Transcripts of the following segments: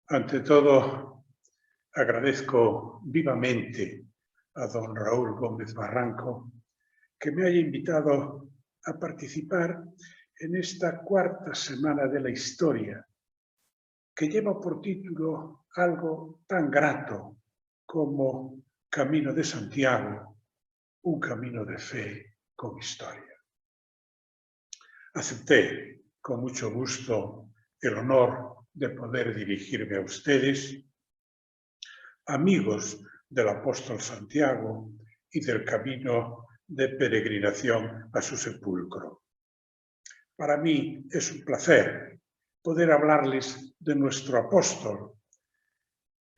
Ante todo, agradezco vivamente a don Raúl Gómez Barranco que me haya invitado a participar en esta cuarta semana de la historia, que lleva por título algo tan grato como Camino de Santiago, un camino de fe con historia. Acepté con mucho gusto el honor de poder dirigirme a ustedes, amigos del apóstol Santiago y del camino de peregrinación a su sepulcro. Para mí es un placer poder hablarles de nuestro apóstol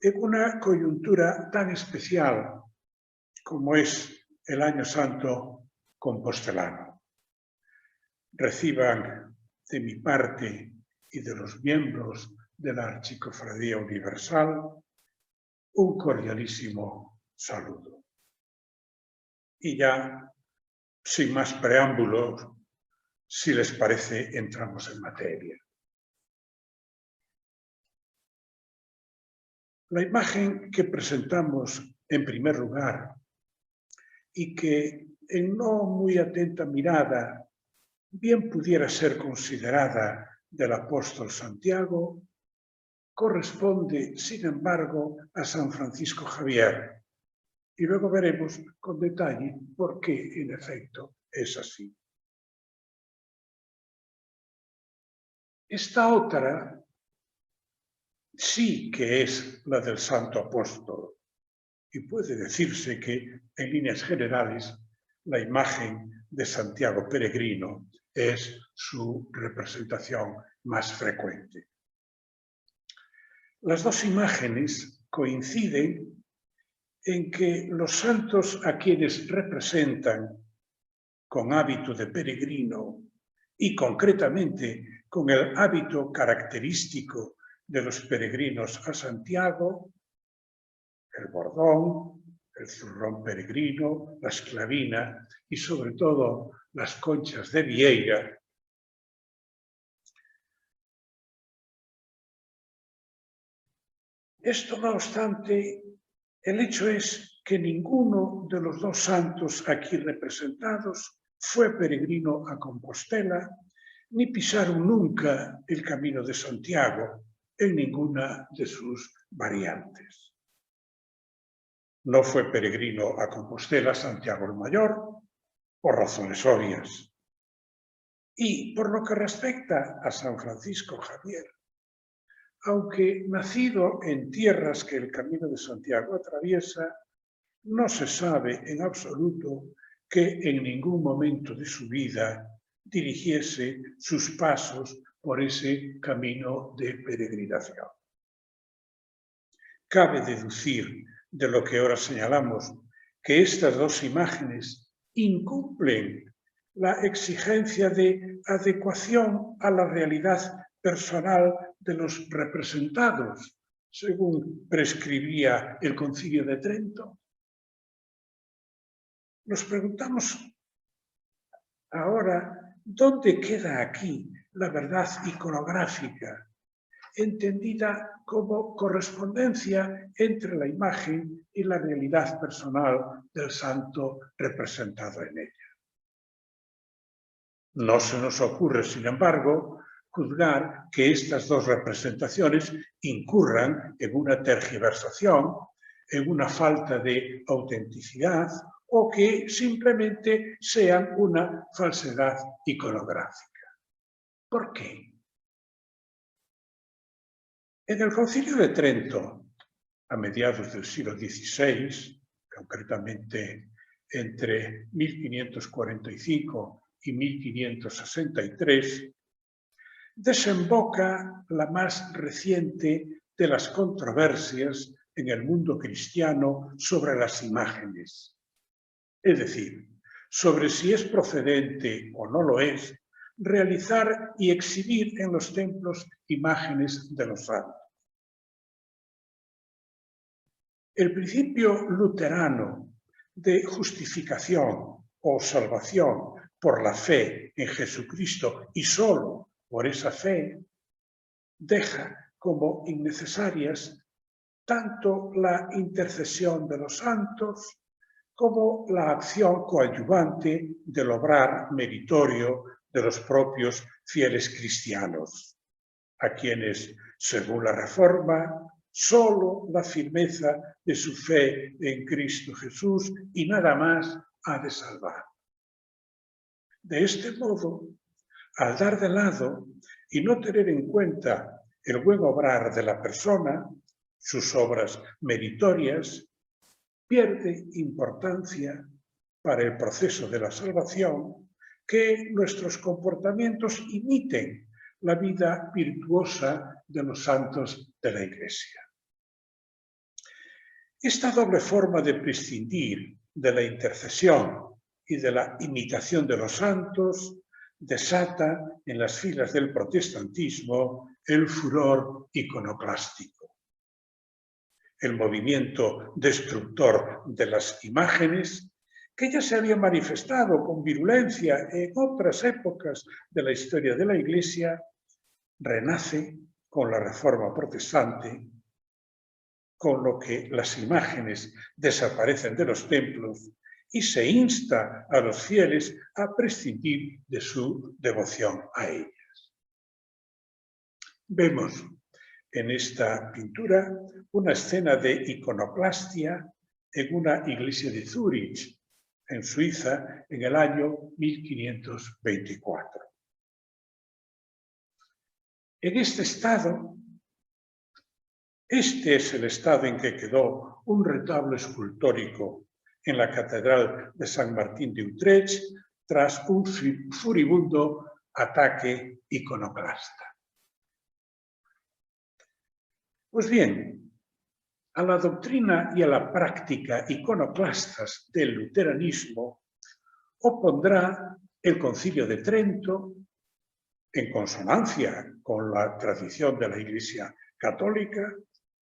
en una coyuntura tan especial como es el Año Santo compostelano. Reciban de mi parte y de los miembros de la Archicofradía Universal un cordialísimo saludo. Y ya, sin más preámbulos, si les parece, entramos en materia. La imagen que presentamos en primer lugar y que en no muy atenta mirada bien pudiera ser considerada del apóstol Santiago, corresponde, sin embargo, a San Francisco Javier. Y luego veremos con detalle por qué, en efecto, es así. Esta otra sí que es la del Santo Apóstol. Y puede decirse que, en líneas generales, la imagen de Santiago Peregrino es su representación más frecuente. Las dos imágenes coinciden en que los santos a quienes representan con hábito de peregrino y concretamente con el hábito característico de los peregrinos a Santiago, el bordón, el zurrón peregrino, la esclavina y sobre todo las conchas de vieira, esto no obstante, el hecho es que ninguno de los dos santos aquí representados fue peregrino a Compostela, ni pisaron nunca el camino de Santiago en ninguna de sus variantes. No fue peregrino a Compostela Santiago el Mayor, por razones obvias. Y por lo que respecta a San Francisco Javier, aunque nacido en tierras que el Camino de Santiago atraviesa, no se sabe en absoluto que en ningún momento de su vida dirigiese sus pasos por ese camino de peregrinación. Cabe deducir de lo que ahora señalamos que estas dos imágenes incumplen la exigencia de adecuación a la realidad personal de los representados, según prescribía el Concilio de Trento. Nos preguntamos ahora, ¿dónde queda aquí la verdad iconográfica, entendida como correspondencia entre la imagen y la realidad personal del santo representado en ella? No se nos ocurre, sin embargo, juzgar que estas dos representaciones incurran en una tergiversación, en una falta de autenticidad o que simplemente sean una falsedad iconográfica. ¿Por qué? En el Concilio de Trento, a mediados del siglo XVI, concretamente entre 1545 y 1563, desemboca la más reciente de las controversias en el mundo cristiano sobre las imágenes. Es decir, sobre si es procedente o no lo es realizar y exhibir en los templos imágenes de los santos. El principio luterano de justificación o salvación por la fe en Jesucristo y solo por esa fe deja como innecesarias tanto la intercesión de los santos como la acción coadyuvante del obrar meritorio de los propios fieles cristianos, a quienes, según la Reforma, solo la firmeza de su fe en Cristo Jesús y nada más ha de salvar. De este modo, al dar de lado y no tener en cuenta el buen obrar de la persona, sus obras meritorias, pierde importancia para el proceso de la salvación que nuestros comportamientos imiten la vida virtuosa de los santos de la Iglesia. Esta doble forma de prescindir de la intercesión y de la imitación de los santos desata en las filas del protestantismo el furor iconoclástico. El movimiento destructor de las imágenes, que ya se había manifestado con virulencia en otras épocas de la historia de la Iglesia, renace con la Reforma protestante, con lo que las imágenes desaparecen de los templos y se insta a los fieles a prescindir de su devoción a ellas. Vemos en esta pintura una escena de iconoclastia en una iglesia de Zúrich, en Suiza, en el año 1524. En este estado, este es el estado en que quedó un retablo escultórico en la Catedral de San Martín de Utrecht tras un furibundo ataque iconoclasta. Pues bien, a la doctrina y a la práctica iconoclastas del luteranismo opondrá el Concilio de Trento, en consonancia con la tradición de la Iglesia católica,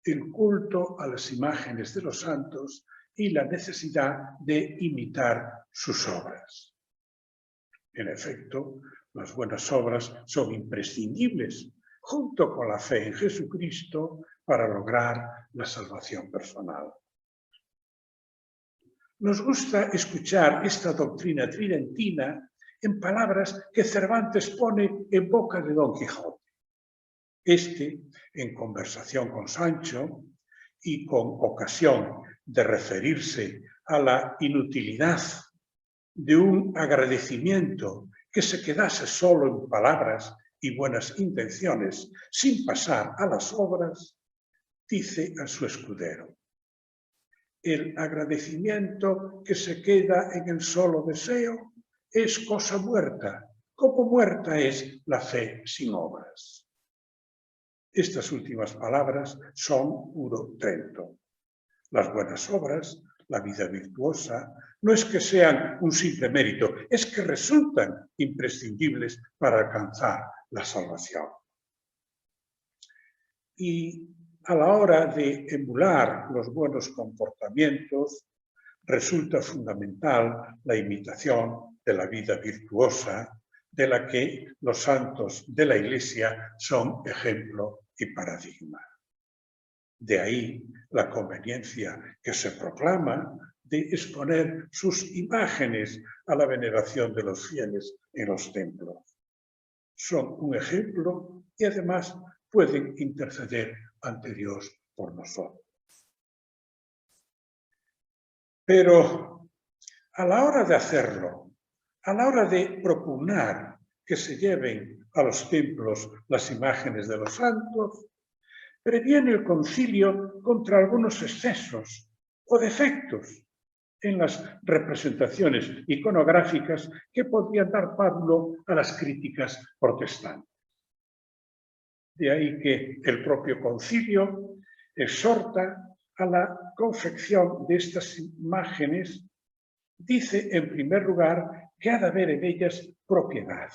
el culto a las imágenes de los santos y la necesidad de imitar sus obras. En efecto, las buenas obras son imprescindibles, junto con la fe en Jesucristo, para lograr la salvación personal. Nos gusta escuchar esta doctrina tridentina en palabras que Cervantes pone en boca de Don Quijote. Este, en conversación con Sancho y con ocasión de referirse a la inutilidad de un agradecimiento que se quedase solo en palabras y buenas intenciones, sin pasar a las obras, dice a su escudero: el agradecimiento que se queda en el solo deseo es cosa muerta, como muerta es la fe sin obras. Estas últimas palabras son puro Trento. Las buenas obras, la vida virtuosa, no es que sean un simple mérito, es que resultan imprescindibles para alcanzar la salvación. Y a la hora de emular los buenos comportamientos, resulta fundamental la imitación de la vida virtuosa, de la que los santos de la Iglesia son ejemplo y paradigma. De ahí la conveniencia que se proclama de exponer sus imágenes a la veneración de los fieles en los templos. Son un ejemplo y además pueden interceder ante Dios por nosotros. Pero a la hora de hacerlo, a la hora de propugnar que se lleven a los templos las imágenes de los santos, previene el concilio contra algunos excesos o defectos en las representaciones iconográficas que podrían dar pábulo a las críticas protestantes. De ahí que el propio concilio exhorta a la confección de estas imágenes. Dice, en primer lugar, que ha de haber en ellas propiedad,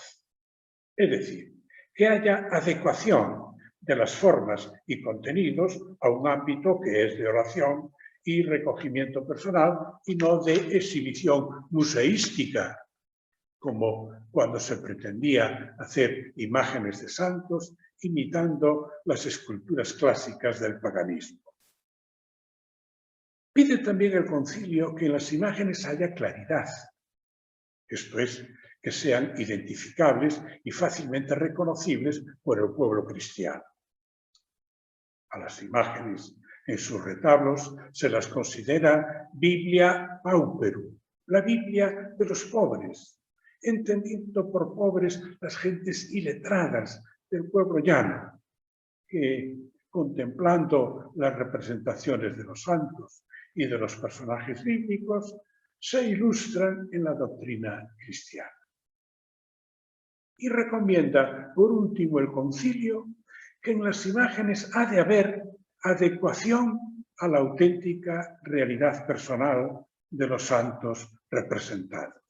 es decir, que haya adecuación de las formas y contenidos a un ámbito que es de oración y recogimiento personal y no de exhibición museística, como cuando se pretendía hacer imágenes de santos imitando las esculturas clásicas del paganismo. Pide también el concilio que en las imágenes haya claridad, esto es, que sean identificables y fácilmente reconocibles por el pueblo cristiano. A las imágenes en sus retablos se las considera Biblia Pauperum, la Biblia de los pobres, entendiendo por pobres las gentes iletradas del pueblo llano, que, contemplando las representaciones de los santos y de los personajes bíblicos, se ilustran en la doctrina cristiana. Y recomienda, por último, el concilio, que en las imágenes ha de haber adecuación a la auténtica realidad personal de los santos representados.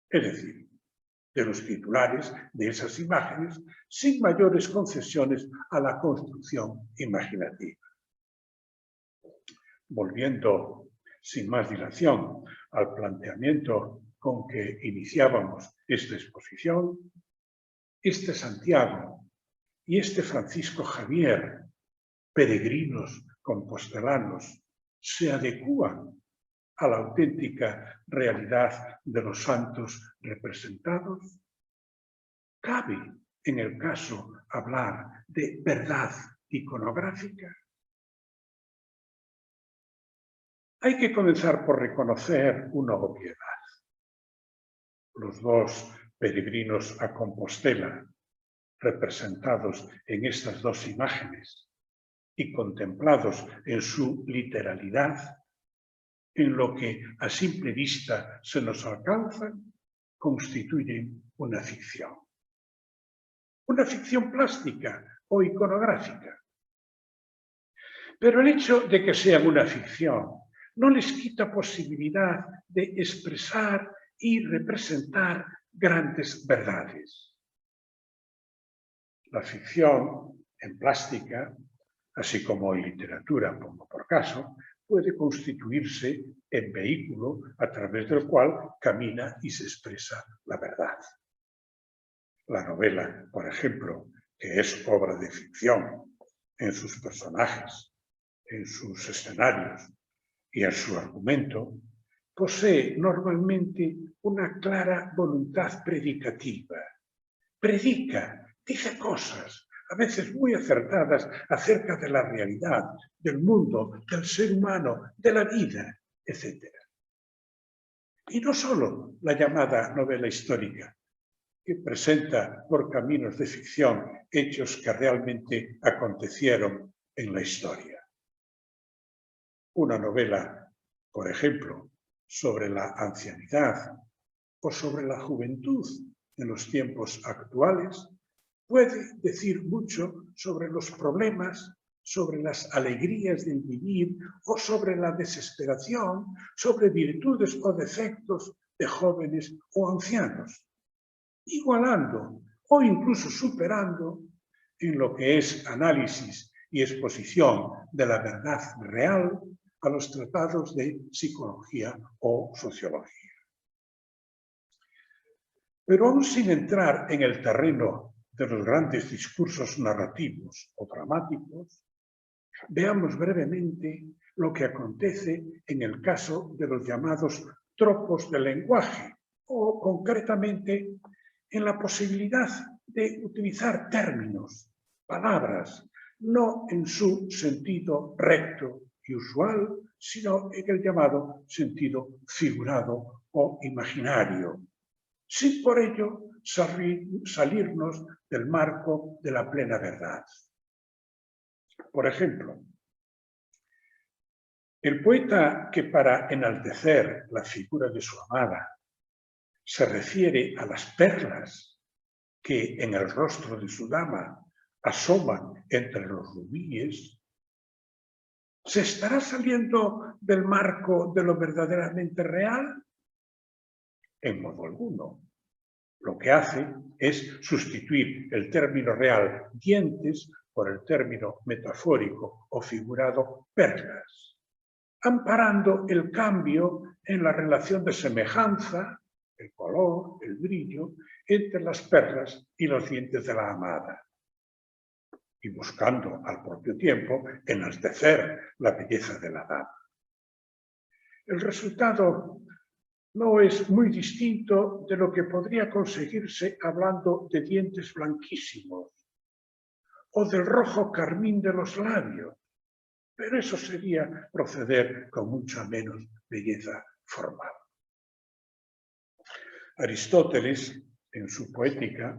Es decir, de los titulares de esas imágenes, sin mayores concesiones a la construcción imaginativa. Volviendo sin más dilación al planteamiento con que iniciábamos esta exposición, este Santiago y este Francisco Javier, peregrinos compostelanos, se adecúan a la auténtica realidad de los santos representados. ¿Cabe en el caso hablar de verdad iconográfica? Hay que comenzar por reconocer una obviedad. Los dos peregrinos a Compostela, representados en estas dos imágenes y contemplados en su literalidad, en lo que a simple vista se nos alcanza, constituyen una ficción. Una ficción plástica o iconográfica. Pero el hecho de que sean una ficción no les quita posibilidad de expresar y representar grandes verdades. La ficción en plástica, así como en literatura, pongo por caso, puede constituirse en vehículo a través del cual camina y se expresa la verdad. La novela, por ejemplo, que es obra de ficción en sus personajes, en sus escenarios y en su argumento, posee normalmente una clara voluntad predicativa. Predica, dice cosas, a veces muy acertadas, acerca de la realidad, del mundo, del ser humano, de la vida, etc. Y no solo la llamada novela histórica, que presenta por caminos de ficción hechos que realmente acontecieron en la historia. Una novela, por ejemplo, sobre la ancianidad o sobre la juventud en los tiempos actuales, puede decir mucho sobre los problemas, sobre las alegrías del vivir o sobre la desesperación, sobre virtudes o defectos de jóvenes o ancianos, igualando o incluso superando en lo que es análisis y exposición de la verdad real a los tratados de psicología o sociología. Pero aún sin entrar en el terreno de los grandes discursos narrativos o dramáticos, veamos brevemente lo que acontece en el caso de los llamados tropos del lenguaje, o concretamente en la posibilidad de utilizar términos, palabras, no en su sentido recto y usual, sino en el llamado sentido figurado o imaginario, sin por ello salirnos del marco de la plena verdad. Por ejemplo, el poeta que para enaltecer la figura de su amada se refiere a las perlas que en el rostro de su dama asoman entre los rubíes, ¿se estará saliendo del marco de lo verdaderamente real? En modo alguno. Lo que hace es sustituir el término real dientes por el término metafórico o figurado perlas, amparando el cambio en la relación de semejanza, el color, el brillo, entre las perlas y los dientes de la amada. y buscando al propio tiempo enaltecer la belleza de la dama. El resultado no es muy distinto de lo que podría conseguirse hablando de dientes blanquísimos o del rojo carmín de los labios, pero eso sería proceder con mucha menos belleza formal. Aristóteles, en su Poética,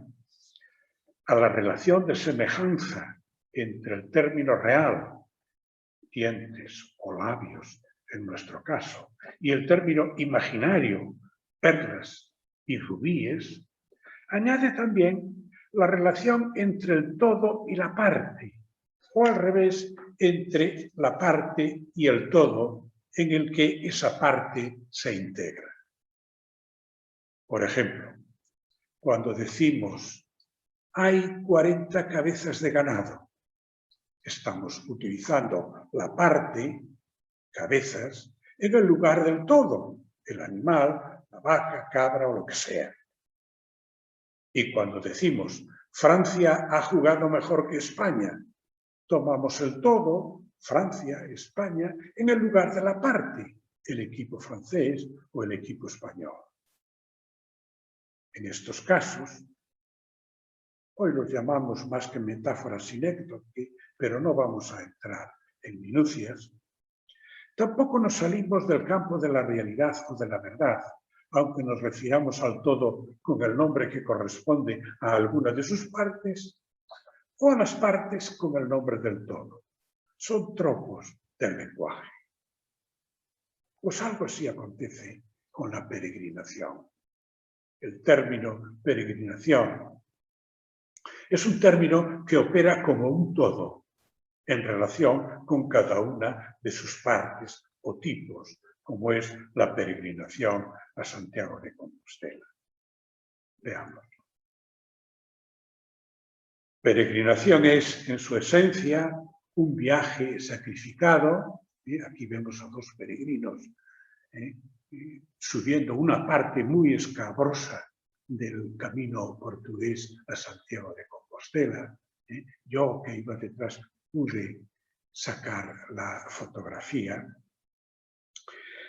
a la relación de semejanza entre el término real, dientes o labios en nuestro caso, y el término imaginario, perlas y rubíes, añade también la relación entre el todo y la parte, o al revés, entre la parte y el todo en el que esa parte se integra. Por ejemplo, cuando decimos hay 40 cabezas de ganado, estamos utilizando la parte, cabezas, en el lugar del todo, el animal, la vaca, cabra o lo que sea. Y cuando decimos Francia ha jugado mejor que España, tomamos el todo, Francia, España, en el lugar de la parte, el equipo francés o el equipo español. En estos casos, hoy los llamamos más que metáforas sinécdoque, pero no vamos a entrar en minucias. Tampoco nos salimos del campo de la realidad o de la verdad, aunque nos refiramos al todo con el nombre que corresponde a alguna de sus partes, o a las partes con el nombre del todo. Son tropos del lenguaje. Pues algo así acontece con la peregrinación. El término peregrinación es un término que opera como un todo en relación con cada una de sus partes o tipos, como es la peregrinación a Santiago de Compostela. Veamos. Peregrinación es, en su esencia, un viaje sacrificado. Aquí vemos a dos peregrinos subiendo una parte muy escabrosa del camino portugués a Santiago de Compostela. Yo, que iba detrás, pude sacar la fotografía.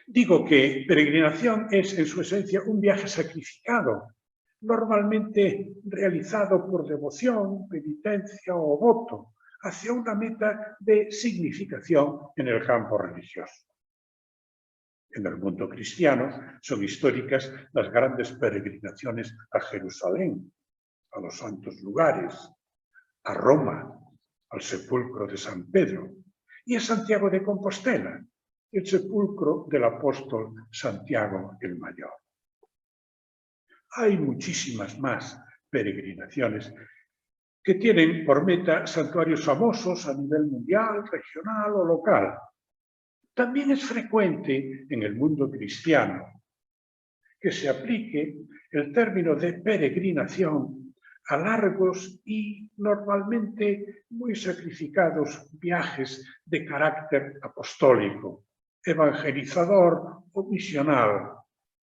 Digo que peregrinación es, en su esencia, un viaje sacrificado, normalmente realizado por devoción, penitencia o voto, hacia una meta de significación en el campo religioso. En el mundo cristiano son históricas las grandes peregrinaciones a Jerusalén, a los santos lugares, a Roma, al sepulcro de San Pedro, y a Santiago de Compostela, el sepulcro del apóstol Santiago el Mayor. Hay muchísimas más peregrinaciones que tienen por meta santuarios famosos a nivel mundial, regional o local. También es frecuente en el mundo cristiano que se aplique el término de peregrinación a largos y normalmente muy sacrificados viajes de carácter apostólico, evangelizador o misional,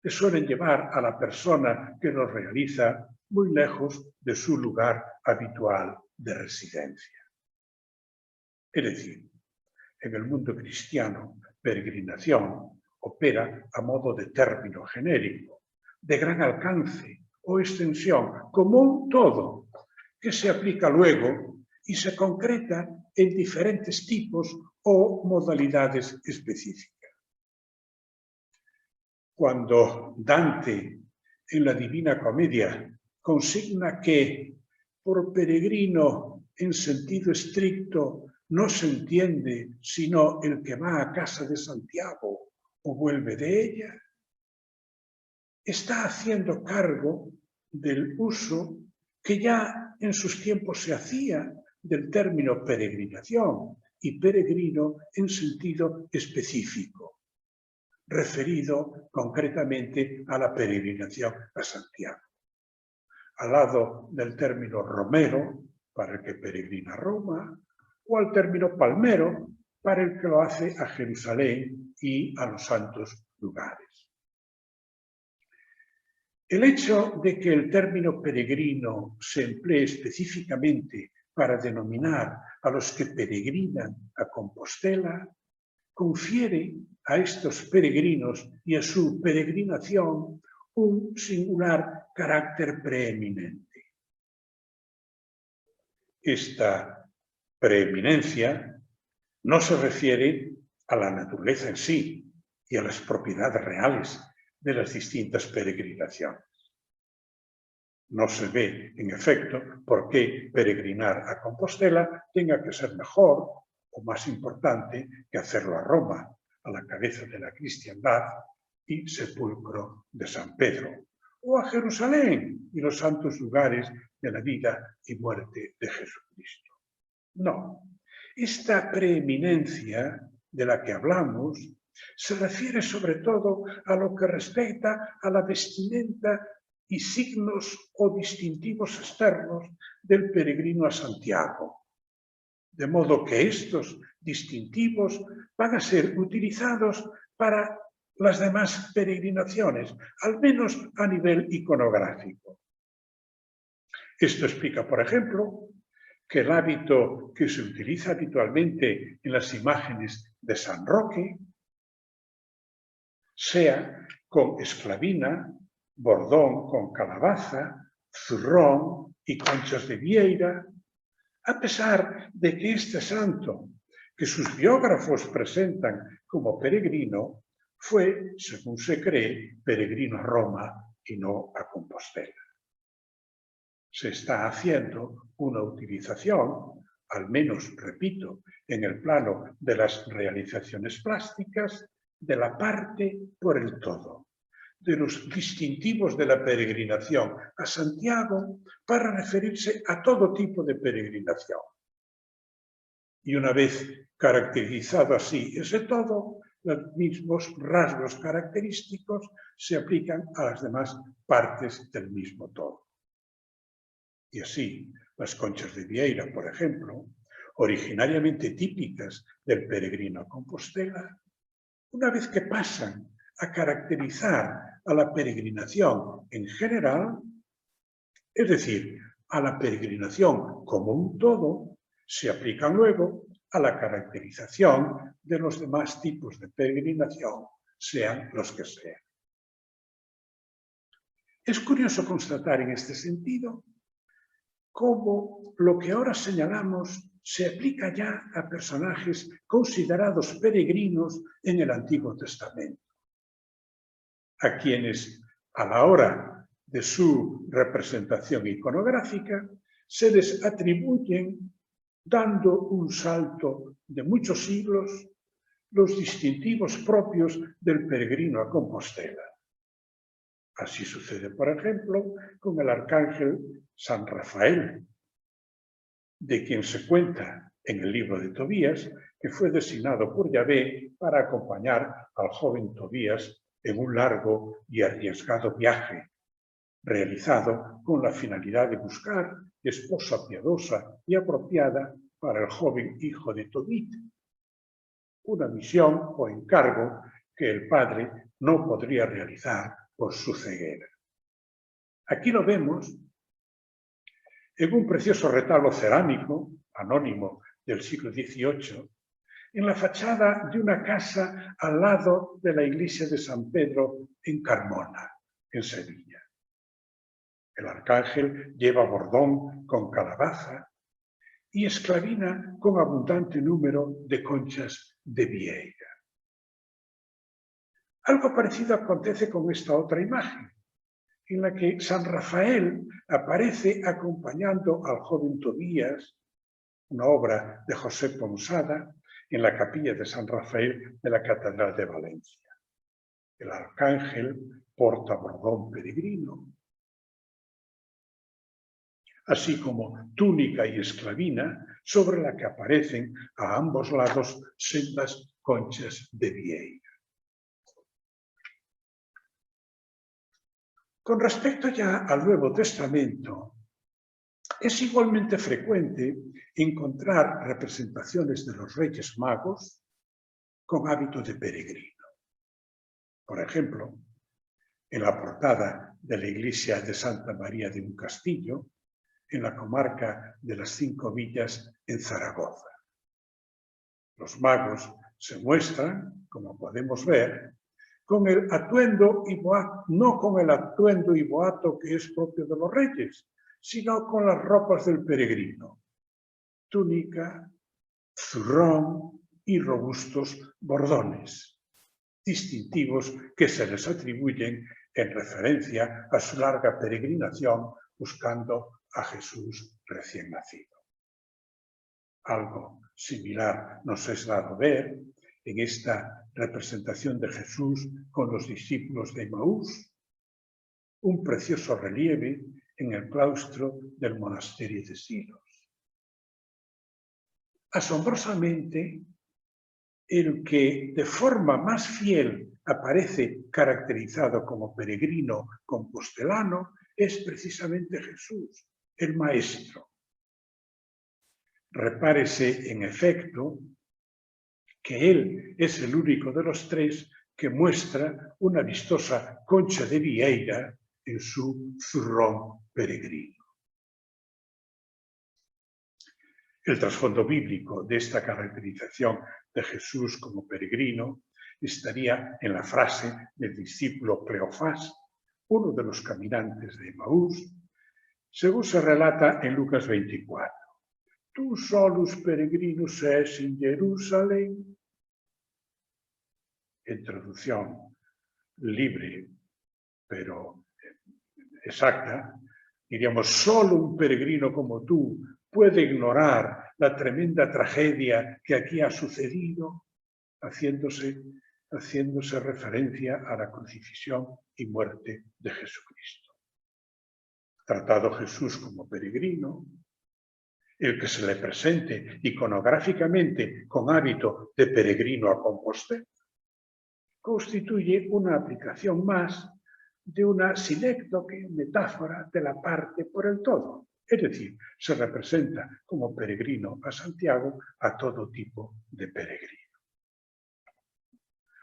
que suelen llevar a la persona que los realiza muy lejos de su lugar habitual de residencia. Es decir, en el mundo cristiano, peregrinación opera a modo de término genérico, de gran alcance o extensión, como un todo, que se aplica luego y se concreta en diferentes tipos o modalidades específicas. Cuando Dante, en la Divina Comedia, consigna que por peregrino en sentido estricto no se entiende sino el que va a casa de Santiago o vuelve de ella, está haciendo cargo del uso que ya en sus tiempos se hacía del término peregrinación y peregrino en sentido específico, referido concretamente a la peregrinación a Santiago. Al lado del término romero, para el que peregrina a Roma, o al término palmero, para el que lo hace a Jerusalén y a los santos lugares. El hecho de que el término peregrino se emplee específicamente para denominar a los que peregrinan a Compostela, confiere a estos peregrinos y a su peregrinación un singular carácter preeminente. Esta preeminencia no se refiere a la naturaleza en sí y a las propiedades reales de las distintas peregrinaciones. No se ve, en efecto, por qué peregrinar a Compostela tenga que ser mejor o más importante que hacerlo a Roma, a la cabeza de la cristiandad y sepulcro de San Pedro, o a Jerusalén y los santos lugares de la vida y muerte de Jesucristo. No, esta preeminencia de la que hablamos se refiere sobre todo a lo que respecta a la vestimenta y signos o distintivos externos del peregrino a Santiago. De modo que estos distintivos van a ser utilizados para las demás peregrinaciones, al menos a nivel iconográfico. Esto explica, por ejemplo, que el hábito que se utiliza habitualmente en las imágenes de San Roque sea con esclavina, bordón con calabaza, zurrón y conchas de vieira, a pesar de que este santo, que sus biógrafos presentan como peregrino, fue, según se cree, peregrino a Roma y no a Compostela. Se está haciendo una utilización, al menos, repito, en el plano de las realizaciones plásticas, de la parte por el todo, de los distintivos de la peregrinación a Santiago para referirse a todo tipo de peregrinación. Y una vez caracterizado así ese todo, los mismos rasgos característicos se aplican a las demás partes del mismo todo. Y así, las conchas de vieira, por ejemplo, originariamente típicas del peregrino a Compostela, una vez que pasan a caracterizar a la peregrinación en general, es decir, a la peregrinación como un todo, se aplican luego a la caracterización de los demás tipos de peregrinación, sean los que sean. Es curioso constatar en este sentido cómo lo que ahora señalamos se aplica ya a personajes considerados peregrinos en el Antiguo Testamento, a quienes a la hora de su representación iconográfica se les atribuyen, dando un salto de muchos siglos, los distintivos propios del peregrino a Compostela. Así sucede, por ejemplo, con el arcángel San Rafael, de quien se cuenta en el libro de Tobías que fue designado por Yahvé para acompañar al joven Tobías en un largo y arriesgado viaje, realizado con la finalidad de buscar esposa piadosa y apropiada para el joven hijo de Tobit, una misión o encargo que el padre no podría realizar por su ceguera. Aquí lo vemos en un precioso retablo cerámico, anónimo del siglo XVIII, en la fachada de una casa al lado de la iglesia de San Pedro en Carmona, en Sevilla. El arcángel lleva bordón con calabaza y esclavina con abundante número de conchas de vieira. Algo parecido acontece con esta otra imagen, en la que San Rafael aparece acompañando al joven Tobías, una obra de José Ponsada, en la capilla de San Rafael de la Catedral de Valencia. El arcángel porta bordón peregrino, así como túnica y esclavina, sobre la que aparecen a ambos lados sendas conchas de vieira. Con respecto ya al Nuevo Testamento, es igualmente frecuente encontrar representaciones de los Reyes Magos con hábito de peregrino. Por ejemplo, en la portada de la iglesia de Santa María de un Castillo, en la comarca de las 5 villas en Zaragoza. Los magos se muestran, como podemos ver, con el atuendo y boato, no con el atuendo y boato que es propio de los reyes, sino con las ropas del peregrino: túnica, zurrón y robustos bordones, distintivos que se les atribuyen en referencia a su larga peregrinación buscando a Jesús recién nacido. Algo similar nos es dado ver en esta representación de Jesús con los discípulos de Emaús, un precioso relieve en el claustro del monasterio de Silos. Asombrosamente, el que de forma más fiel aparece caracterizado como peregrino compostelano es precisamente Jesús, el Maestro. Repárese, en efecto, que él es el único de los tres que muestra una vistosa concha de vieira en su zurrón peregrino. El trasfondo bíblico de esta caracterización de Jesús como peregrino estaría en la frase del discípulo Cleofás, uno de los caminantes de Emaús, según se relata en Lucas 24. «Tu solus peregrinus es in Jerusalén». En traducción libre, pero exacta, diríamos: solo un peregrino como tú puede ignorar la tremenda tragedia que aquí ha sucedido, haciéndose referencia a la crucifixión y muerte de Jesucristo. Tratado Jesús como peregrino, el que se le presente iconográficamente con hábito de peregrino a Compostela constituye una aplicación más de una sinécdoque metáfora de la parte por el todo. Es decir, se representa como peregrino a Santiago a todo tipo de peregrino.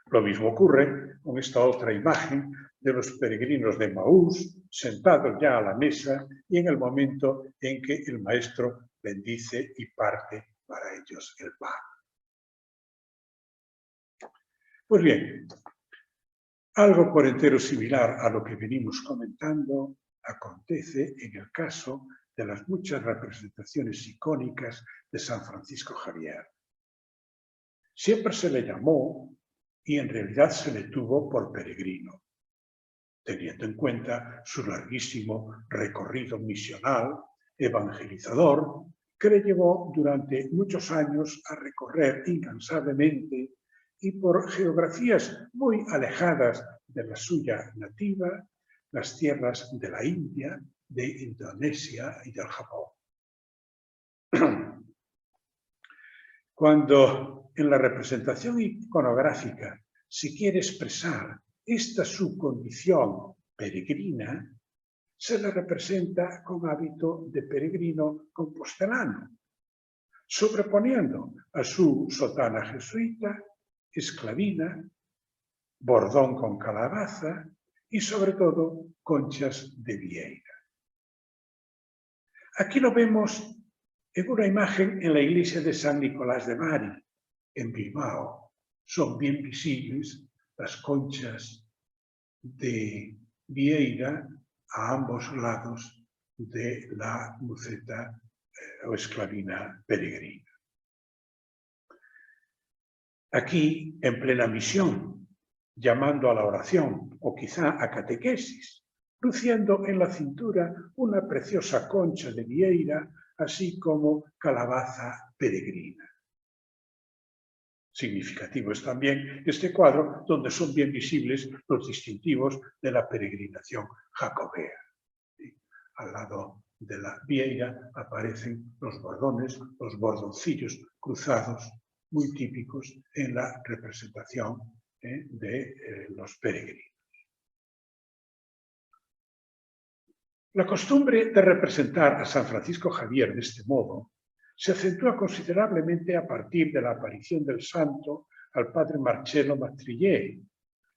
Lo mismo ocurre con esta otra imagen de los peregrinos de Emaús, sentados ya a la mesa y en el momento en que el maestro bendice y parte para ellos el pan. Pues bien, algo por entero similar a lo que venimos comentando acontece en el caso de las muchas representaciones icónicas de San Francisco Javier. Siempre se le llamó, y en realidad se le tuvo por peregrino, teniendo en cuenta su larguísimo recorrido misional, evangelizador, que le llevó durante muchos años a recorrer incansablemente y por geografías muy alejadas de la suya nativa, las tierras de la India, de Indonesia y del Japón. Cuando en la representación iconográfica se quiere expresar esta su condición peregrina, se le representa con hábito de peregrino compostelano, sobreponiendo a su sotana jesuita, esclavina, bordón con calabaza y sobre todo conchas de vieira. Aquí lo vemos en una imagen en la iglesia de San Nicolás de Bari, en Bilbao. Son bien visibles las conchas de vieira a ambos lados de la muceta o esclavina peregrina. Aquí, en plena misión, llamando a la oración o quizá a catequesis, luciendo en la cintura una preciosa concha de vieira, así como calabaza peregrina. Significativo es también este cuadro donde son bien visibles los distintivos de la peregrinación jacobea. Al lado de la vieira aparecen los bordones, los bordoncillos cruzados, muy típicos en la representación de los peregrinos. La costumbre de representar a San Francisco Javier de este modo se acentúa considerablemente a partir de la aparición del santo al padre Marcello Mastrillé,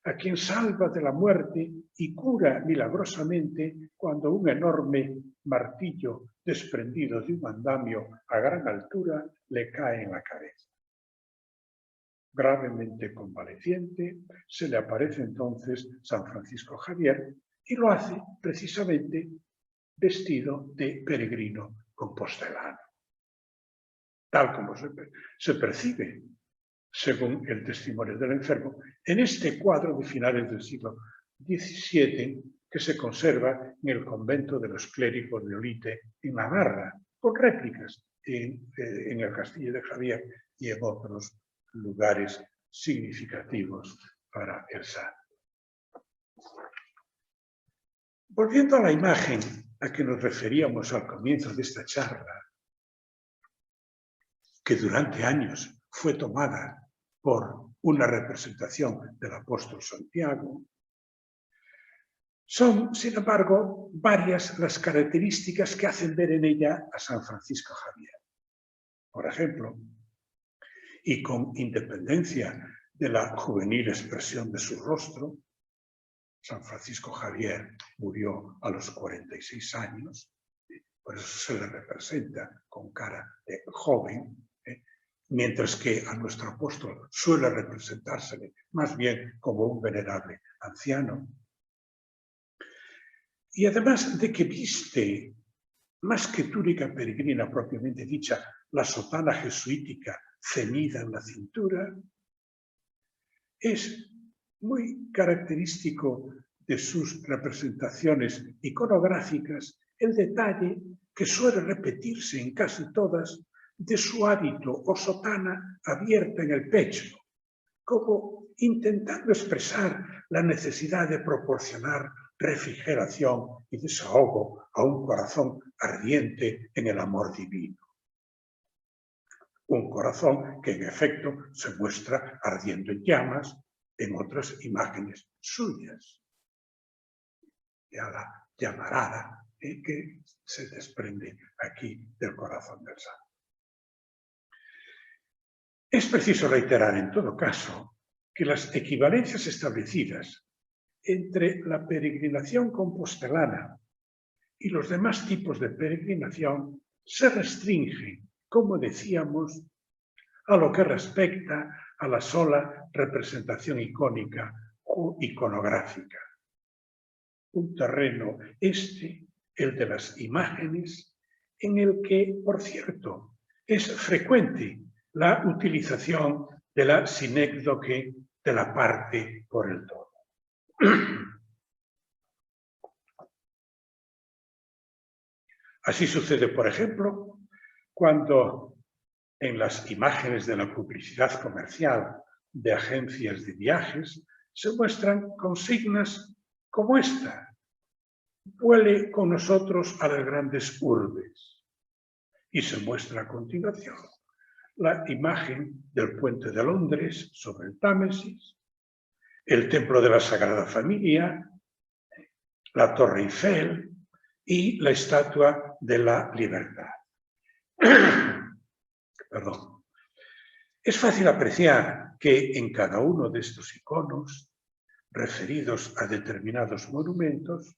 a quien salva de la muerte y cura milagrosamente cuando un enorme martillo desprendido de un andamio a gran altura le cae en la cabeza. Gravemente convaleciente, se le aparece entonces San Francisco Javier y lo hace precisamente vestido de peregrino compostelano. Tal como se percibe, según el testimonio del enfermo, en este cuadro de finales del siglo XVII que se conserva en el convento de los clérigos de Olite, en Navarra, con réplicas en el Castillo de Javier y en otros lugares significativos para el santo. Volviendo a la imagen a que nos referíamos al comienzo de esta charla, que durante años fue tomada por una representación del apóstol Santiago, son, sin embargo, varias las características que hacen ver en ella a San Francisco Javier. Por ejemplo, y con independencia de la juvenil expresión de su rostro, San Francisco Javier murió a los 46 años, por eso se le representa con cara de joven, mientras que a nuestro apóstol suele representársele más bien como un venerable anciano. Y además de que viste, más que túnica peregrina propiamente dicha, la sotana jesuítica ceñida en la cintura, es muy característico de sus representaciones iconográficas el detalle que suele repetirse en casi todas de su hábito o sotana abierta en el pecho, como intentando expresar la necesidad de proporcionar refrigeración y desahogo a un corazón ardiente en el amor divino. Un corazón que en efecto se muestra ardiendo en llamas en otras imágenes suyas. Y a la llamarada que se desprende aquí del corazón del santo. Es preciso reiterar en todo caso que las equivalencias establecidas entre la peregrinación compostelana y los demás tipos de peregrinación se restringen, como decíamos, a lo que respecta a la sola representación icónica o iconográfica. Un terreno el de las imágenes, en el que, por cierto, es frecuente la utilización de la sinécdoque de la parte por el todo. Así sucede, por ejemplo, cuando en las imágenes de la publicidad comercial de agencias de viajes se muestran consignas como esta: vuele con nosotros a las grandes urbes. Y se muestra a continuación la imagen del puente de Londres sobre el Támesis, el templo de la Sagrada Familia, la Torre Eiffel y la Estatua de la Libertad. Perdón. Es fácil apreciar que en cada uno de estos iconos, referidos a determinados monumentos,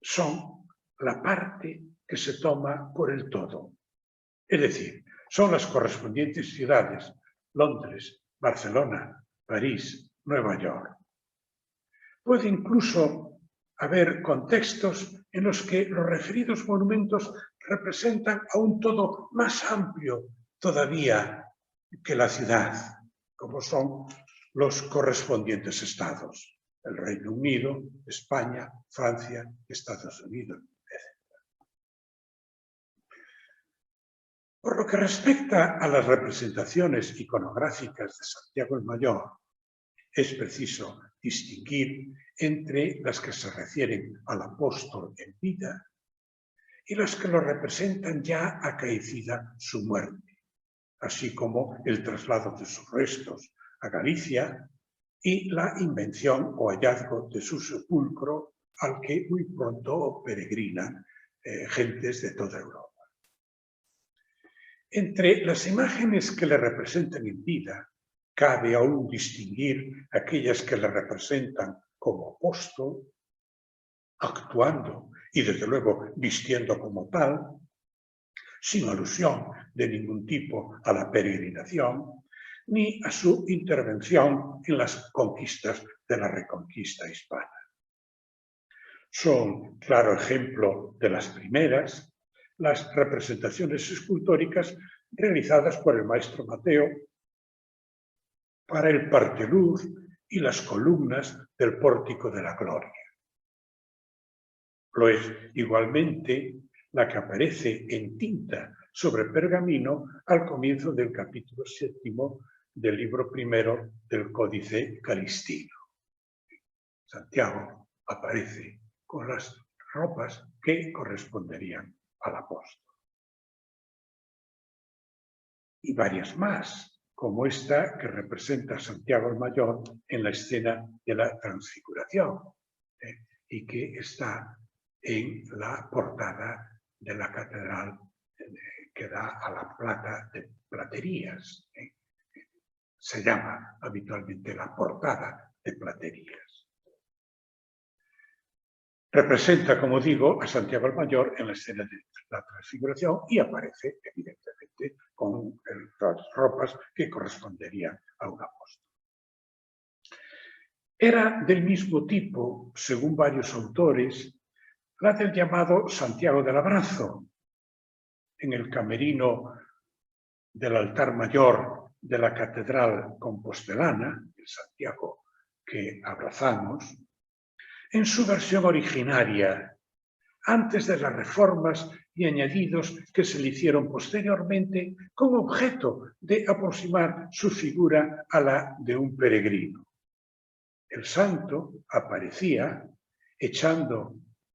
son la parte que se toma por el todo. Es decir, son las correspondientes ciudades: Londres, Barcelona, París, Nueva York. Puede incluso haber contextos en los que los referidos monumentos representan a un todo más amplio todavía que la ciudad, como son los correspondientes estados: el Reino Unido, España, Francia, Estados Unidos, etc. Por lo que respecta a las representaciones iconográficas de Santiago el Mayor, es preciso distinguir entre las que se refieren al apóstol en vida y las que lo representan ya acaecida su muerte, así como el traslado de sus restos a Galicia y la invención o hallazgo de su sepulcro, al que muy pronto peregrinan gentes de toda Europa. Entre las imágenes que le representan en vida, cabe aún distinguir aquellas que le representan como apóstol, actuando y desde luego vistiendo como tal, sin alusión de ningún tipo a la peregrinación, ni a su intervención en las conquistas de la Reconquista hispana. Son claro ejemplo de las primeras, las representaciones escultóricas realizadas por el maestro Mateo para el parteluz y las columnas del Pórtico de la Gloria. Lo es igualmente la que aparece en tinta sobre pergamino al comienzo del capítulo 7 del libro primero del Códice Calistino. Santiago aparece con las ropas que corresponderían al apóstol. Y varias más, como esta que representa a Santiago el Mayor en la escena de la Transfiguración, y que está en la portada de la catedral que da a la Plata de Platerías. Se llama habitualmente la portada de Platerías. Representa, como digo, a Santiago el Mayor en la escena de la Transfiguración y aparece, evidentemente, con las ropas que corresponderían a un apóstol. Era del mismo tipo, según varios autores, la del llamado Santiago del Abrazo, en el camerino del altar mayor de la catedral compostelana, el Santiago que abrazamos, en su versión originaria, antes de las reformas y añadidos que se le hicieron posteriormente con objeto de aproximar su figura a la de un peregrino. El santo aparecía echando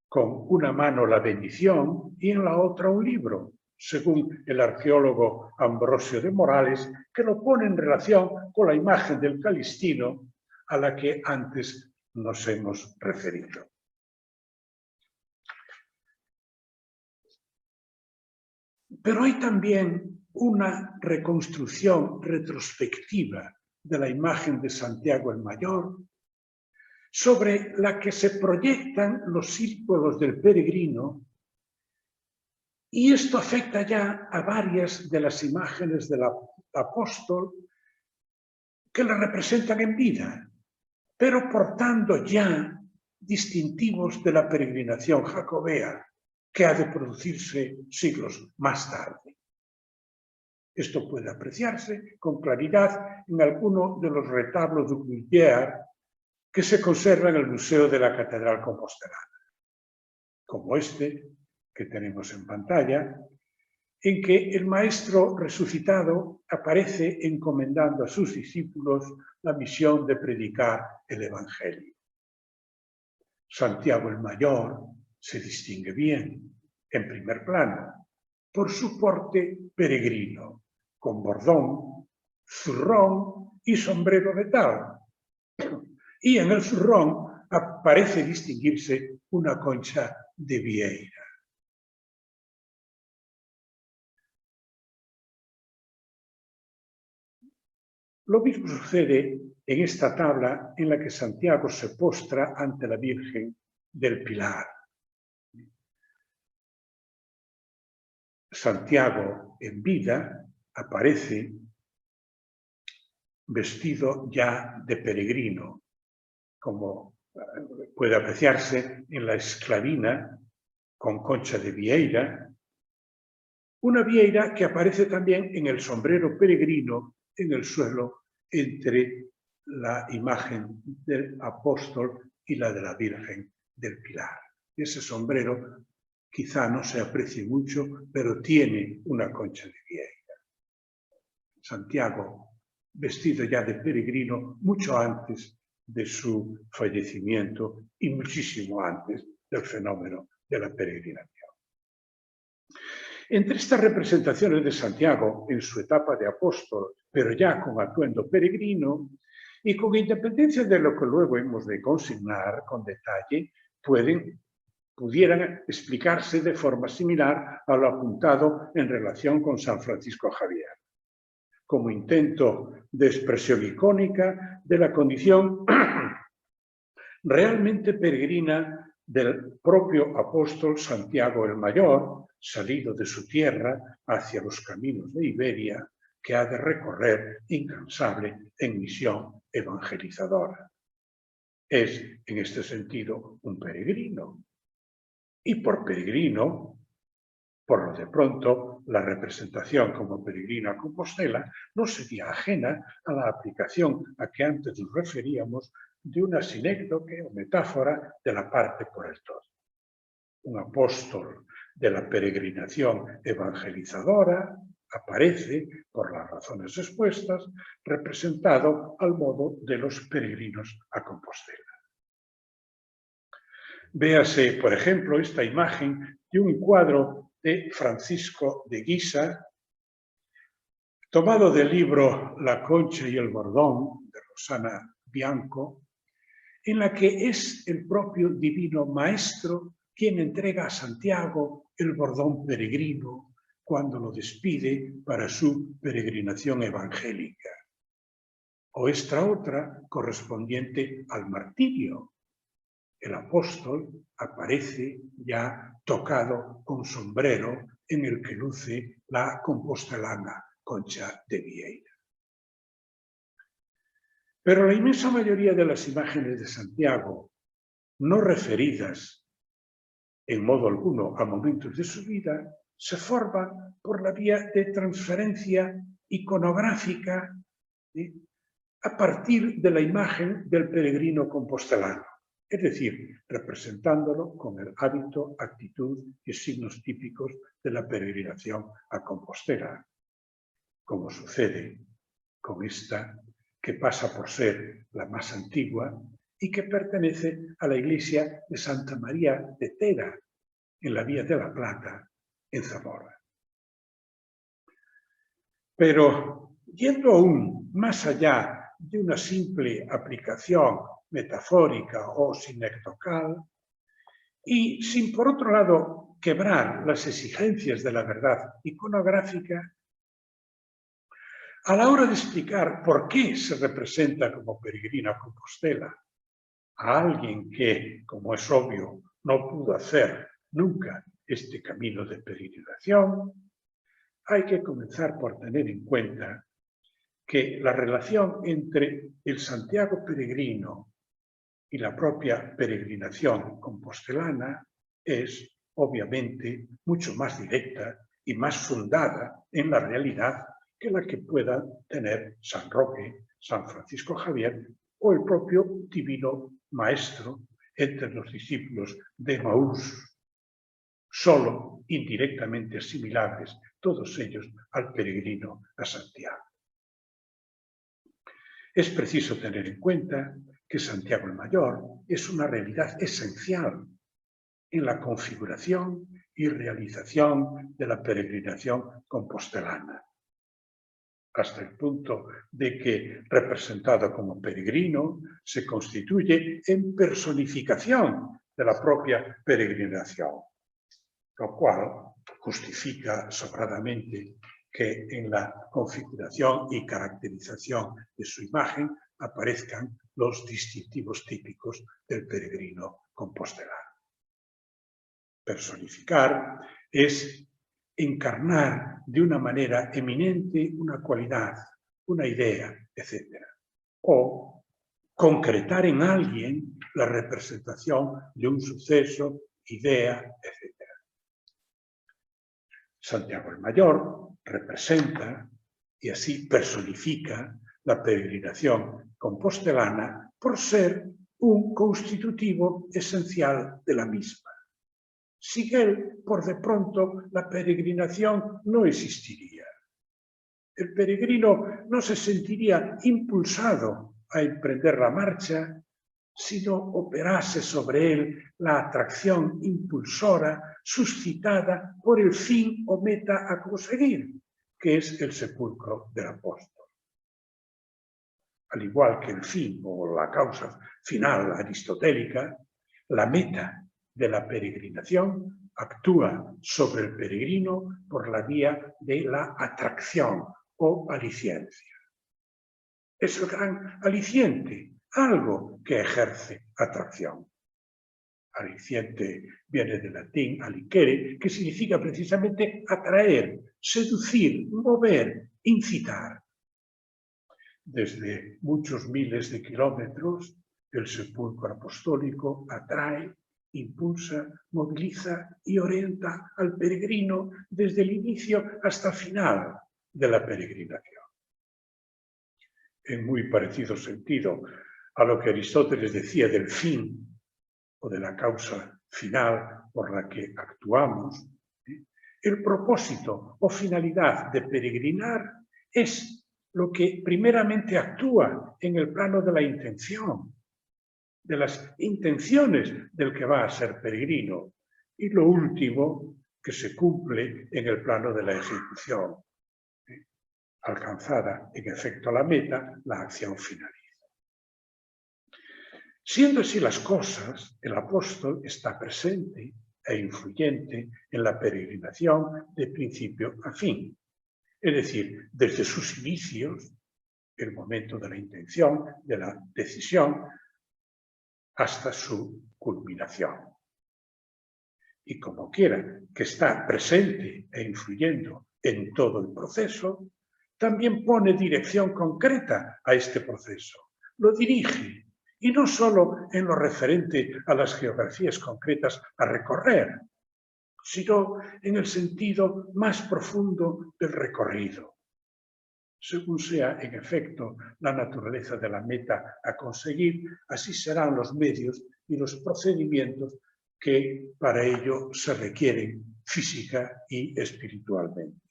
con una mano la bendición y en la otra un libro, según el arqueólogo Ambrosio de Morales, que lo pone en relación con la imagen del Calistino a la que antes nos hemos referido. Pero hay también una reconstrucción retrospectiva de la imagen de Santiago el Mayor, sobre la que se proyectan los círculos del peregrino, y esto afecta ya a varias de las imágenes del apóstol que la representan en vida, pero portando ya distintivos de la peregrinación jacobea, que ha de producirse siglos más tarde. Esto puede apreciarse con claridad en alguno de los retablos de Cuillère que se conserva en el Museo de la Catedral Compostelana, como este que tenemos en pantalla, en que el Maestro resucitado aparece encomendando a sus discípulos la misión de predicar el Evangelio. Santiago el Mayor se distingue bien, en primer plano, por su porte peregrino, con bordón, zurrón y sombrero de tal. Y en el zurrón parece distinguirse una concha de vieira. Lo mismo sucede en esta tabla en la que Santiago se postra ante la Virgen del Pilar. Santiago en vida aparece vestido ya de peregrino, como puede apreciarse en la esclavina con concha de vieira, una vieira que aparece también en el sombrero peregrino en el suelo entre la imagen del apóstol y la de la Virgen del Pilar. Ese sombrero quizá no se aprecie mucho, pero tiene una concha de vieira. Santiago, vestido ya de peregrino mucho antes de su fallecimiento y muchísimo antes del fenómeno de la peregrinación. Entre estas representaciones de Santiago en su etapa de apóstol, pero ya con atuendo peregrino, y con independencia de lo que luego hemos de consignar con detalle, pudieran explicarse de forma similar a lo apuntado en relación con San Francisco Javier, como intento de expresión icónica de la condición realmente peregrina del propio apóstol Santiago el Mayor, salido de su tierra hacia los caminos de Iberia, que ha de recorrer incansable en misión evangelizadora. Es, en este sentido, un peregrino. Y por peregrino, por lo de pronto, la representación como peregrino a Compostela no sería ajena a la aplicación a que antes nos referíamos de una sinécdoque o metáfora de la parte por el todo. Un apóstol de la peregrinación evangelizadora aparece, por las razones expuestas, representado al modo de los peregrinos a Compostela. Véase, por ejemplo, esta imagen de un cuadro de Francisco de Guisa, tomado del libro La Concha y el Bordón, de Rosana Bianco, en la que es el propio Divino Maestro quien entrega a Santiago el bordón peregrino cuando lo despide para su peregrinación evangélica. O esta otra correspondiente al martirio. El apóstol aparece ya tocado con sombrero en el que luce la compostelana Concha de Vieira. Pero la inmensa mayoría de las imágenes de Santiago, no referidas en modo alguno a momentos de su vida, se forman por la vía de transferencia iconográfica a partir de la imagen del peregrino compostelano, es decir, representándolo con el hábito, actitud y signos típicos de la peregrinación a Compostela, como sucede con esta que pasa por ser la más antigua y que pertenece a la iglesia de Santa María de Tera, en la Vía de la Plata, en Zamora. Pero, yendo aún más allá de una simple aplicación metafórica o sinecdocal, y sin por otro lado quebrar las exigencias de la verdad iconográfica, a la hora de explicar por qué se representa como peregrino a Compostela a alguien que, como es obvio, no pudo hacer nunca este camino de peregrinación, hay que comenzar por tener en cuenta que la relación entre el Santiago peregrino y la propia peregrinación compostelana es, obviamente, mucho más directa y más fundada en la realidad que la que pueda tener San Roque, San Francisco Javier o el propio Divino Maestro entre los discípulos de Emaús, solo indirectamente asimilables, todos ellos al peregrino a Santiago. Es preciso tener en cuenta que Santiago el Mayor es una realidad esencial en la configuración y realización de la peregrinación compostelana, hasta el punto de que, representado como peregrino, se constituye en personificación de la propia peregrinación, lo cual justifica sobradamente que en la configuración y caracterización de su imagen aparezcan los distintivos típicos del peregrino compostelano. Personificar es encarnar de una manera eminente una cualidad, una idea, etc. O concretar en alguien la representación de un suceso, idea, etc. Santiago el Mayor representa y así personifica la peregrinación compostelana por ser un constitutivo esencial de la misma. Sin él, por de pronto, la peregrinación no existiría. El peregrino no se sentiría impulsado a emprender la marcha si no operase sobre él la atracción impulsora suscitada por el fin o meta a conseguir, que es el sepulcro del apóstol. Al igual que el fin o la causa final aristotélica, la meta de la peregrinación actúa sobre el peregrino por la vía de la atracción o aliciente. Es el gran aliciente, algo que ejerce atracción. Aliciente viene del latín alicere, que significa precisamente atraer, seducir, mover, incitar. Desde muchos miles de kilómetros, el sepulcro apostólico atrae, impulsa, moviliza y orienta al peregrino desde el inicio hasta el final de la peregrinación. En muy parecido sentido a lo que Aristóteles decía del fin o de la causa final por la que actuamos, el propósito o finalidad de peregrinar es lo que primeramente actúa en el plano de la intención, de las intenciones del que va a ser peregrino, y lo último que se cumple en el plano de la ejecución. Alcanzada en efecto la meta, la acción finaliza. Siendo así las cosas, el apóstol está presente e influyente en la peregrinación de principio a fin, es decir, desde sus inicios, el momento de la intención, de la decisión, hasta su culminación. Y como quiera que está presente e influyendo en todo el proceso, también pone dirección concreta a este proceso, lo dirige, y no solo en lo referente a las geografías concretas a recorrer, sino en el sentido más profundo del recorrido. Según sea, en efecto, la naturaleza de la meta a conseguir, así serán los medios y los procedimientos que para ello se requieren física y espiritualmente.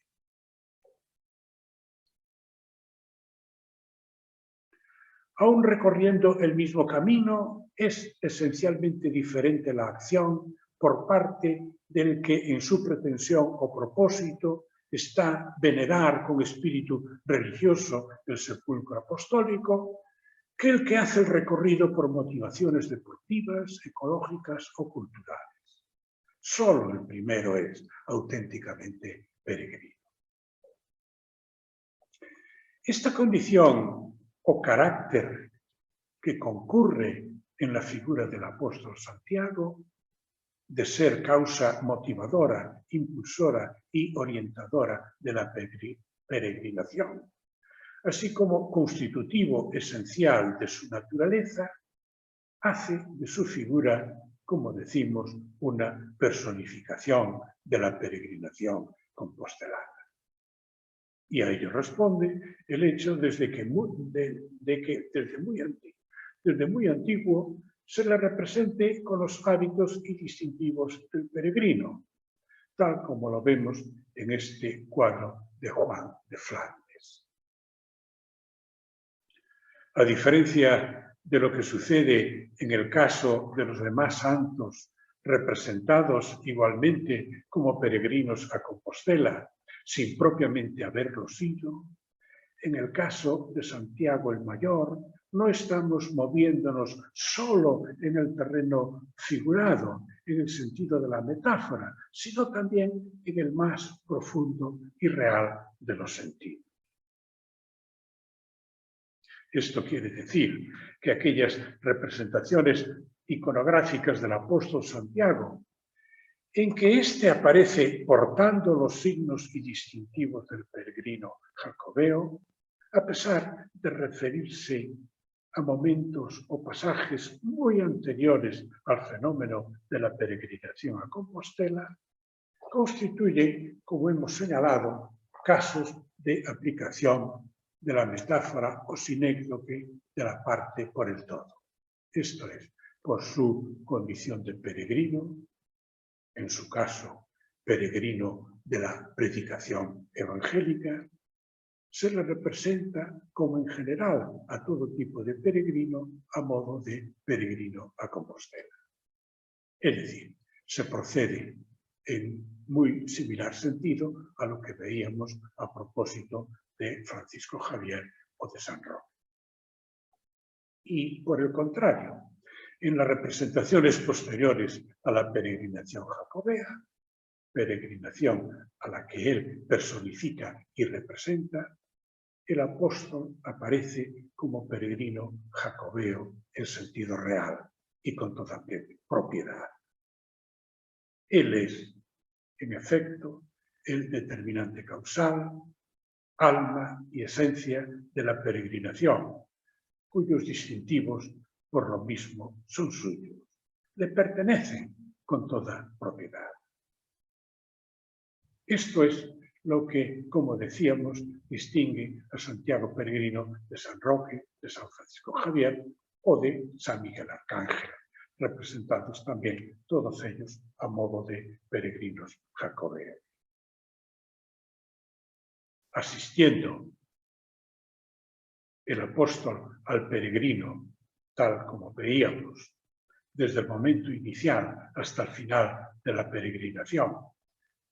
Aún recorriendo el mismo camino, es esencialmente diferente la acción por parte del que en su pretensión o propósito está venerar con espíritu religioso el sepulcro apostólico, que el que hace el recorrido por motivaciones deportivas, ecológicas o culturales. Solo el primero es auténticamente peregrino. Esta condición o carácter que concurre en la figura del apóstol Santiago, de ser causa motivadora, impulsora y orientadora de la peregrinación, así como constitutivo esencial de su naturaleza, hace de su figura, como decimos, una personificación de la peregrinación compostelana. Y a ello responde el hecho de que desde muy antiguo se le represente con los hábitos y distintivos del peregrino, tal como lo vemos en este cuadro de Juan de Flandes. A diferencia de lo que sucede en el caso de los demás santos representados igualmente como peregrinos a Compostela, sin propiamente haberlo sido, en el caso de Santiago el Mayor, no estamos moviéndonos solo en el terreno figurado, en el sentido de la metáfora, sino también en el más profundo y real de los sentidos. Esto quiere decir que aquellas representaciones iconográficas del apóstol Santiago, en que éste aparece portando los signos y distintivos del peregrino jacobeo, a pesar de referirse a momentos o pasajes muy anteriores al fenómeno de la peregrinación a Compostela, constituye, como hemos señalado, casos de aplicación de la metáfora o sinécdoque de la parte por el todo. Esto es, por su condición de peregrino, en su caso, peregrino de la predicación evangélica, se le representa como en general a todo tipo de peregrino a modo de peregrino a Compostela. Es decir, se procede en muy similar sentido a lo que veíamos a propósito de Francisco Javier o de San Roque. Y por el contrario, en las representaciones posteriores a la peregrinación jacobea, peregrinación a la que él personifica y representa, el apóstol aparece como peregrino jacobeo en sentido real y con toda propiedad. Él es, en efecto, el determinante causal, alma y esencia de la peregrinación, cuyos distintivos, por lo mismo, son suyos, le pertenecen con toda propiedad. Esto es lo que, como decíamos, distingue a Santiago Peregrino de San Roque, de San Francisco Javier o de San Miguel Arcángel, representados también todos ellos a modo de peregrinos jacobeos. Asistiendo el apóstol al peregrino, tal como veíamos, desde el momento inicial hasta el final de la peregrinación,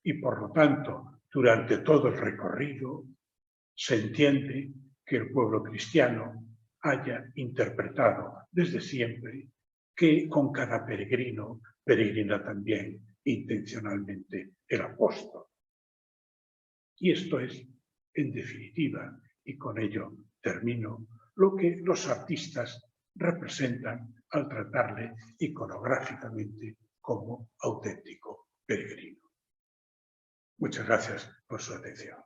y por lo tanto, durante todo el recorrido, se entiende que el pueblo cristiano haya interpretado desde siempre que con cada peregrino peregrina también intencionalmente el apóstol. Y esto es, en definitiva, y con ello termino, lo que los artistas representan al tratarle iconográficamente como auténtico peregrino. Muchas gracias por su atención.